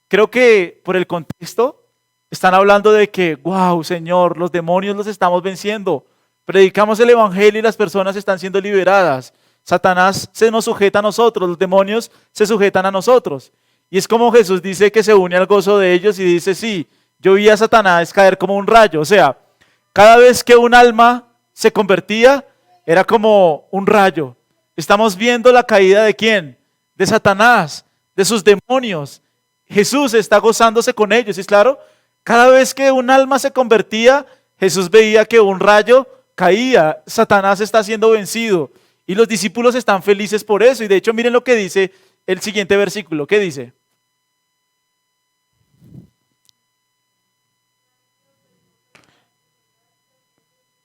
Creo que por el contexto están hablando de que, wow, Señor, los demonios los estamos venciendo. Predicamos el evangelio y las personas están siendo liberadas. Satanás se nos sujeta a nosotros, los demonios se sujetan a nosotros. Y es como Jesús dice que se une al gozo de ellos y dice, sí, yo vi a Satanás caer como un rayo. O sea, cada vez que un alma se convertía, era como un rayo. Estamos viendo la caída ¿de quién? De Satanás, de sus demonios. Jesús está gozándose con ellos, ¿es claro? Cada vez que un alma se convertía, Jesús veía que un rayo caía, Satanás está siendo vencido y los discípulos están felices por eso. Y de hecho miren lo que dice el siguiente versículo, ¿qué dice?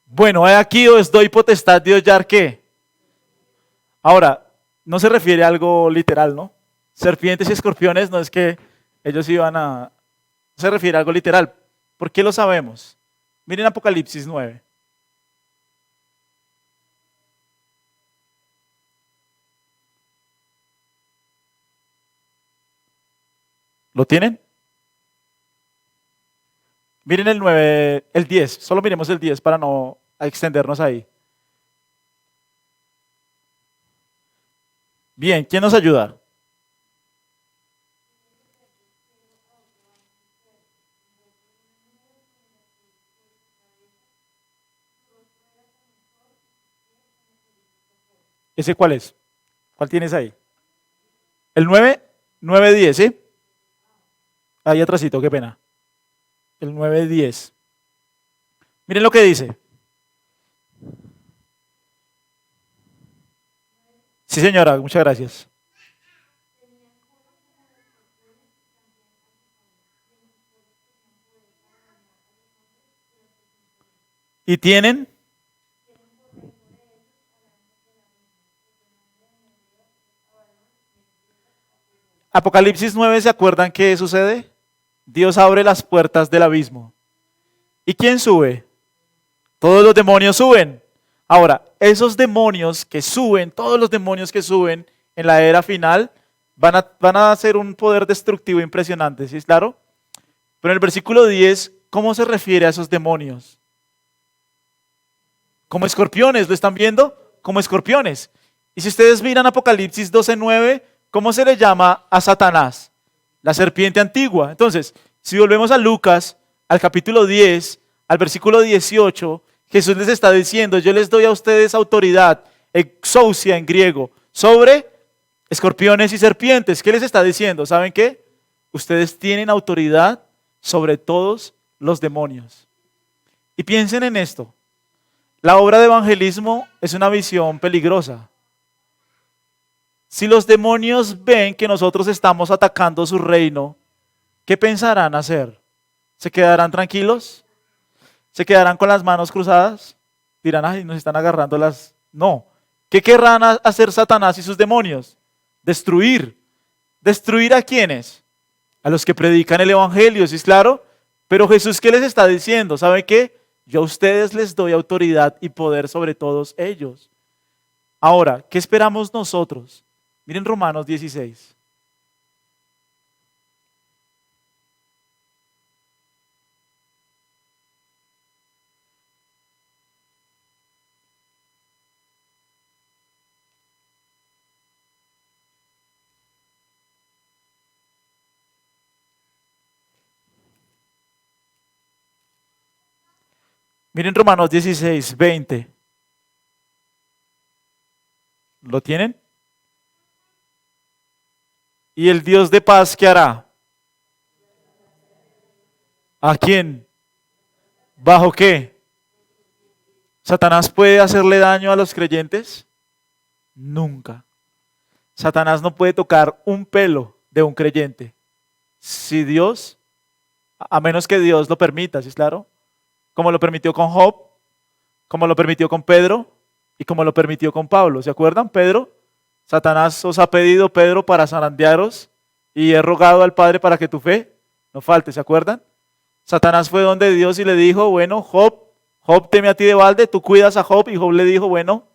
Bueno, aquí os doy potestad de hollar ¿qué? Ahora, no se refiere a algo literal, ¿no? Serpientes y escorpiones no es que ellos iban a... No se refiere a algo literal. ¿Por qué lo sabemos? Miren Apocalipsis 9. ¿Lo tienen? Miren el 9, el 10. Solo miremos el 10 para no extendernos ahí. Bien, ¿quién nos ayuda? ¿Ese cuál es? ¿Cuál tienes ahí? El 9, 9, 10, ¿sí? Ahí atrásito, qué pena. El 9, 10. Miren lo que dice. Sí, señora, muchas gracias. ¿Y tienen? Apocalipsis 9, ¿se acuerdan qué sucede? Dios abre las puertas del abismo. ¿Y quién sube? Todos los demonios suben. Ahora, esos demonios que suben, todos los demonios que suben en la era final, van a ser un poder destructivo impresionante, ¿sí es claro? Pero en el versículo 10, ¿cómo se refiere a esos demonios? Como escorpiones, ¿lo están viendo? Como escorpiones. Y si ustedes miran Apocalipsis 12:9, ¿cómo se le llama a Satanás? La serpiente antigua. Entonces, si volvemos a Lucas, al capítulo 10, al versículo 18, Jesús les está diciendo, yo les doy a ustedes autoridad, exousia en griego, sobre escorpiones y serpientes. ¿Qué les está diciendo? ¿Saben qué? Ustedes tienen autoridad sobre todos los demonios. Y piensen en esto. La obra de evangelismo es una visión peligrosa. Si los demonios ven que nosotros estamos atacando su reino, ¿qué pensarán hacer? ¿Se quedarán tranquilos? ¿Se quedarán con las manos cruzadas? Dirán, ay, nos están agarrando las... No. ¿Qué querrán hacer Satanás y sus demonios? Destruir. ¿Destruir a quiénes? A los que predican el evangelio, ¿sí es claro? Pero Jesús, ¿qué les está diciendo? ¿Sabe qué? Yo a ustedes les doy autoridad y poder sobre todos ellos. Ahora, ¿qué esperamos nosotros? Miren Romanos 16. Miren Romanos 16:20. ¿Lo tienen? ¿Y el Dios de paz qué hará? ¿A quién? ¿Bajo qué? ¿Satanás puede hacerle daño a los creyentes? Nunca. Satanás no puede tocar un pelo de un creyente. Si Dios, a menos que Dios lo permita, ¿sí es claro? Como lo permitió con Job, como lo permitió con Pedro y como lo permitió con Pablo. ¿Se acuerdan, Pedro? Satanás os ha pedido, Pedro, para zarandearos y he rogado al Padre para que tu fe no falte. ¿Se acuerdan? Satanás fue donde Dios y le dijo, bueno, Job teme a ti de balde, tú cuidas a Job. Y Job le dijo, bueno,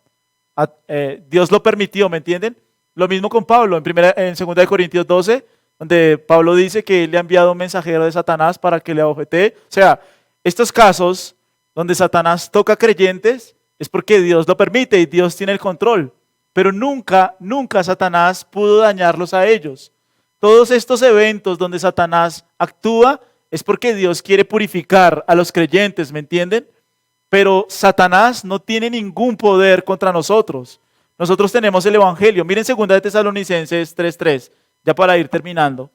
Dios lo permitió, ¿me entienden? Lo mismo con Pablo, en 2 de Corintios 12, donde Pablo dice que él le ha enviado un mensajero de Satanás para que le abofetee. O sea, estos casos donde Satanás toca creyentes es porque Dios lo permite y Dios tiene el control. Pero nunca, nunca Satanás pudo dañarlos a ellos. Todos estos eventos donde Satanás actúa es porque Dios quiere purificar a los creyentes, ¿me entienden? Pero Satanás no tiene ningún poder contra nosotros. Nosotros tenemos el Evangelio. Miren 2 de Tesalonicenses 3:3, ya para ir terminando.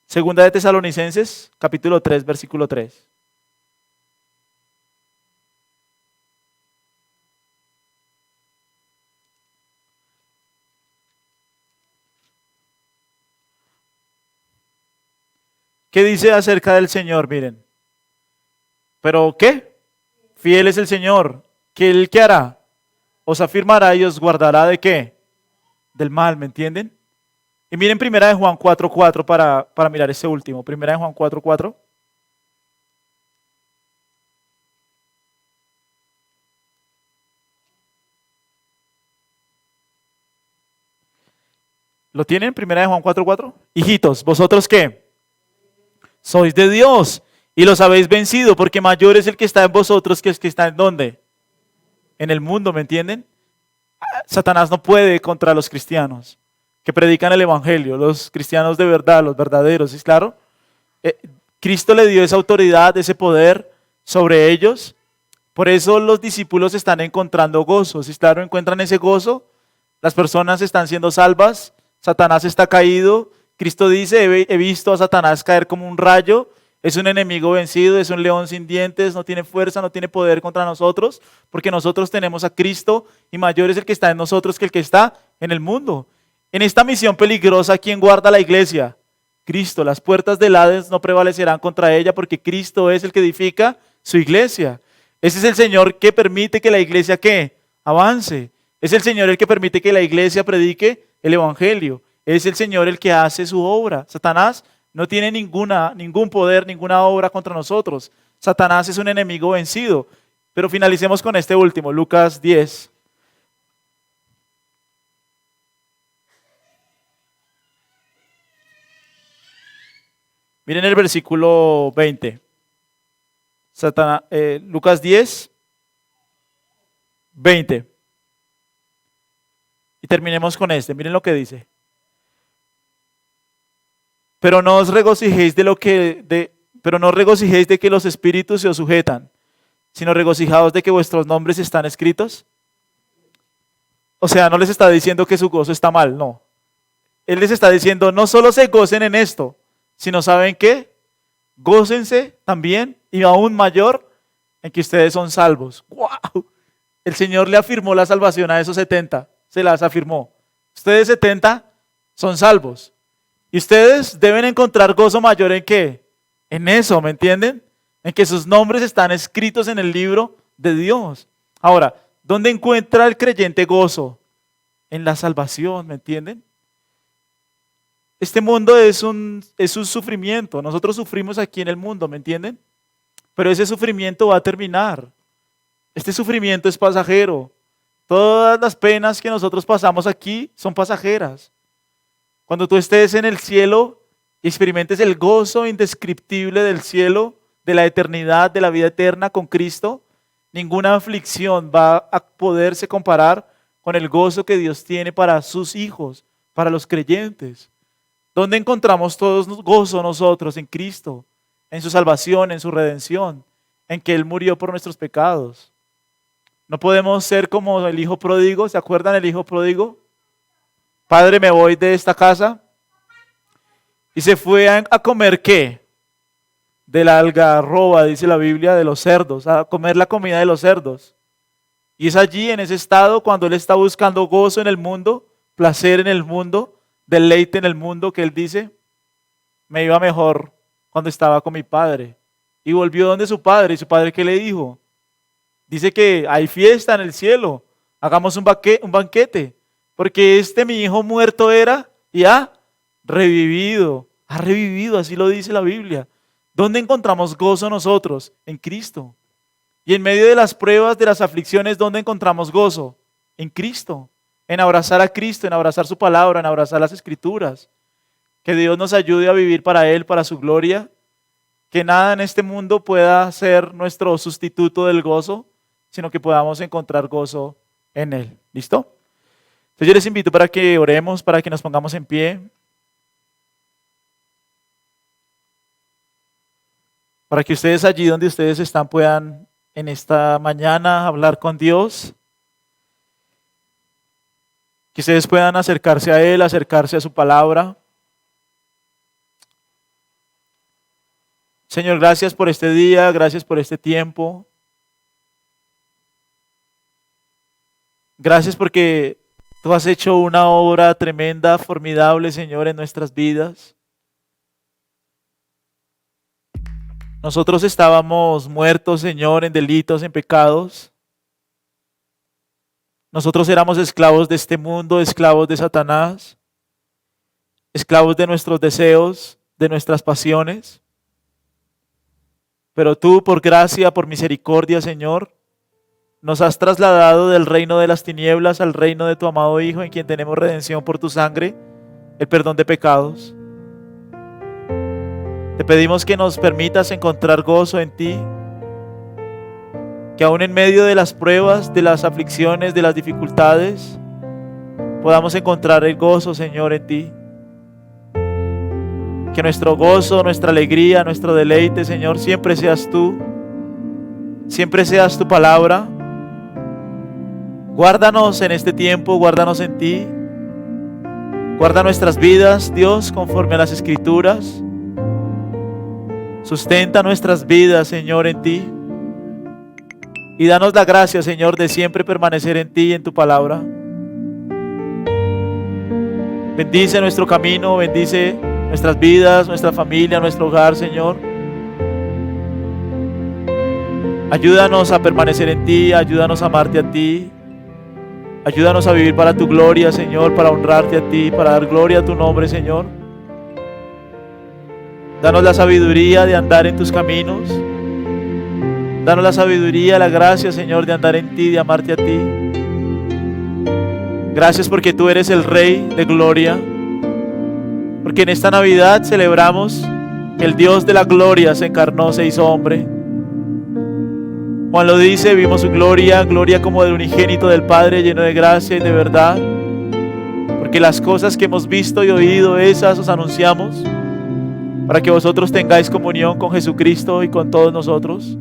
Segunda de Tesalonicenses, capítulo 3, versículo 3. ¿Qué dice acerca del Señor? Miren. ¿Pero qué? Fiel es el Señor. ¿Qué Él qué hará? Os afirmará y os guardará ¿de qué? Del mal, ¿me entienden? Y miren primera de Juan 4:4 para mirar ese último. Primera de Juan 4:4. ¿Lo tienen? Primera de Juan 4:4. Hijitos, ¿vosotros qué? Sois de Dios y los habéis vencido, porque mayor es el que está en vosotros que el que está en ¿dónde? En el mundo, ¿me entienden? Satanás no puede contra los cristianos que predican el evangelio, los cristianos de verdad, los verdaderos, ¿sí es claro? Cristo le dio esa autoridad, ese poder sobre ellos. Por eso los discípulos están encontrando gozo, ¿sí es claro? Encuentran ese gozo, las personas están siendo salvas, Satanás está caído. Cristo dice, he visto a Satanás caer como un rayo, es un enemigo vencido, es un león sin dientes, no tiene fuerza, no tiene poder contra nosotros, porque nosotros tenemos a Cristo y mayor es el que está en nosotros que el que está en el mundo. En esta misión peligrosa, ¿quién guarda la iglesia? Cristo. Las puertas del Hades no prevalecerán contra ella porque Cristo es el que edifica su iglesia. Ese es el Señor que permite que la iglesia ¿qué? Avance. Es el Señor el que permite que la iglesia predique el evangelio. Es el Señor el que hace su obra. Satanás No tiene ningún poder, ninguna obra contra nosotros. Satanás es un enemigo vencido. Pero finalicemos con este último, Lucas 10. Miren el versículo 20. Lucas 10, 20. Y terminemos con este. Miren lo que dice. Pero no os regocijéis pero no regocijéis de que los espíritus se os sujetan, sino regocijaos de que vuestros nombres están escritos. O sea, no les está diciendo que su gozo está mal, no. Él les está diciendo, no solo se gocen en esto, sino ¿saben qué? Gócense también, y aún mayor, en que ustedes son salvos. ¡Wow! El Señor le afirmó la salvación a esos 70, se las afirmó. Ustedes 70 son salvos. Y ustedes deben encontrar gozo mayor en qué? En eso, ¿me entienden? En que sus nombres están escritos en el libro de Dios. Ahora, ¿dónde encuentra el creyente gozo? En la salvación, ¿me entienden? Este mundo es un sufrimiento. Nosotros sufrimos aquí en el mundo, ¿me entienden? Pero ese sufrimiento va a terminar. Este sufrimiento es pasajero. Todas las penas que nosotros pasamos aquí son pasajeras. Cuando tú estés en el cielo y experimentes el gozo indescriptible del cielo, de la eternidad, de la vida eterna con Cristo, ninguna aflicción va a poderse comparar con el gozo que Dios tiene para sus hijos, para los creyentes. ¿Dónde encontramos todos gozo nosotros? En Cristo, en su salvación, en su redención, en que Él murió por nuestros pecados. No podemos ser como el hijo pródigo. ¿Se acuerdan del hijo pródigo? Padre, me voy de esta casa. Y se fue a comer ¿qué? De la algarroba, dice la Biblia, de los cerdos, a comer la comida de los cerdos. Y es allí, en ese estado, cuando Él está buscando gozo en el mundo, placer en el mundo, deleite en el mundo, que Él dice, me iba mejor cuando estaba con mi padre. Y volvió donde su padre. ¿Y su padre qué le dijo? Dice que hay fiesta en el cielo, hagamos un banquete, porque mi hijo muerto era y ha revivido, así lo dice la Biblia. ¿Dónde encontramos gozo nosotros? En Cristo. Y en medio de las pruebas, de las aflicciones, ¿dónde encontramos gozo? En Cristo, en abrazar a Cristo, en abrazar su palabra, en abrazar las Escrituras. Que Dios nos ayude a vivir para Él, para su gloria. Que nada en este mundo pueda ser nuestro sustituto del gozo, sino que podamos encontrar gozo en Él. ¿Listo? Entonces yo les invito para que oremos, para que nos pongamos en pie. Para que ustedes allí donde ustedes están puedan en esta mañana hablar con Dios. Que ustedes puedan acercarse a Él, acercarse a su palabra. Señor, gracias por este día, gracias por este tiempo. Gracias porque tú has hecho una obra tremenda, formidable, Señor, en nuestras vidas. Nosotros estábamos muertos, Señor, en delitos, en pecados. Nosotros éramos esclavos de este mundo, esclavos de Satanás, esclavos de nuestros deseos, de nuestras pasiones. Pero tú, por gracia, por misericordia, Señor, nos has trasladado del reino de las tinieblas al reino de tu amado Hijo, en quien tenemos redención por tu sangre, el perdón de pecados. Te pedimos que nos permitas encontrar gozo en ti, que aún en medio de las pruebas, de las aflicciones, de las dificultades, podamos encontrar el gozo, Señor, en ti. Que nuestro gozo, nuestra alegría, nuestro deleite, Señor, siempre seas tú, siempre seas tu palabra. Guárdanos en este tiempo, guárdanos en ti. Guarda nuestras vidas, Dios, conforme a las Escrituras. Sustenta nuestras vidas, Señor, en ti. Y danos la gracia, Señor, de siempre permanecer en ti y en tu palabra. Bendice nuestro camino, bendice nuestras vidas, nuestra familia, nuestro hogar, Señor. Ayúdanos a permanecer en ti, ayúdanos a amarte a ti. Ayúdanos a vivir para tu gloria, Señor, para honrarte a ti, para dar gloria a tu nombre, Señor. Danos la sabiduría de andar en tus caminos. Danos la sabiduría, la gracia, Señor, de andar en ti, de amarte a ti. Gracias porque tú eres el Rey de gloria. Porque en esta Navidad celebramos que el Dios de la gloria se encarnó, se hizo hombre. Juan lo dice, vimos su gloria, gloria como del unigénito del Padre, lleno de gracia y de verdad. Porque las cosas que hemos visto y oído, esas os anunciamos, para que vosotros tengáis comunión con Jesucristo y con todos nosotros.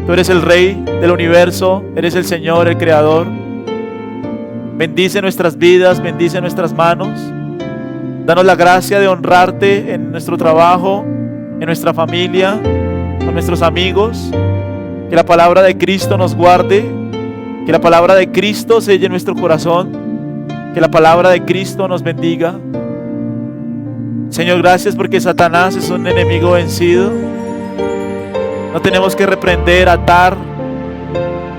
Tú eres el Rey del universo, eres el Señor, el Creador. Bendice nuestras vidas, bendice nuestras manos. Danos la gracia de honrarte en nuestro trabajo, en nuestra familia, con nuestros amigos. Que la palabra de Cristo nos guarde, que la palabra de Cristo selle nuestro corazón, que la palabra de Cristo nos bendiga. Señor, gracias porque Satanás es un enemigo vencido. No tenemos que reprender, atar,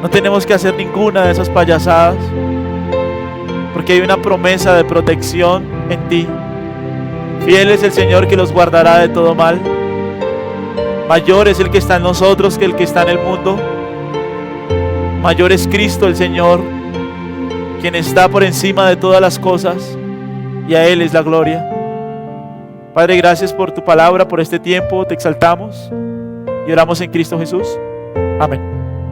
no tenemos que hacer ninguna de esas payasadas, porque hay una promesa de protección en ti. Fiel es el Señor que los guardará de todo mal. Mayor es el que está en nosotros que el que está en el mundo. Mayor es Cristo el Señor, quien está por encima de todas las cosas, y a Él es la gloria. Padre, gracias por tu palabra, por este tiempo, te exaltamos y oramos en Cristo Jesús. Amén.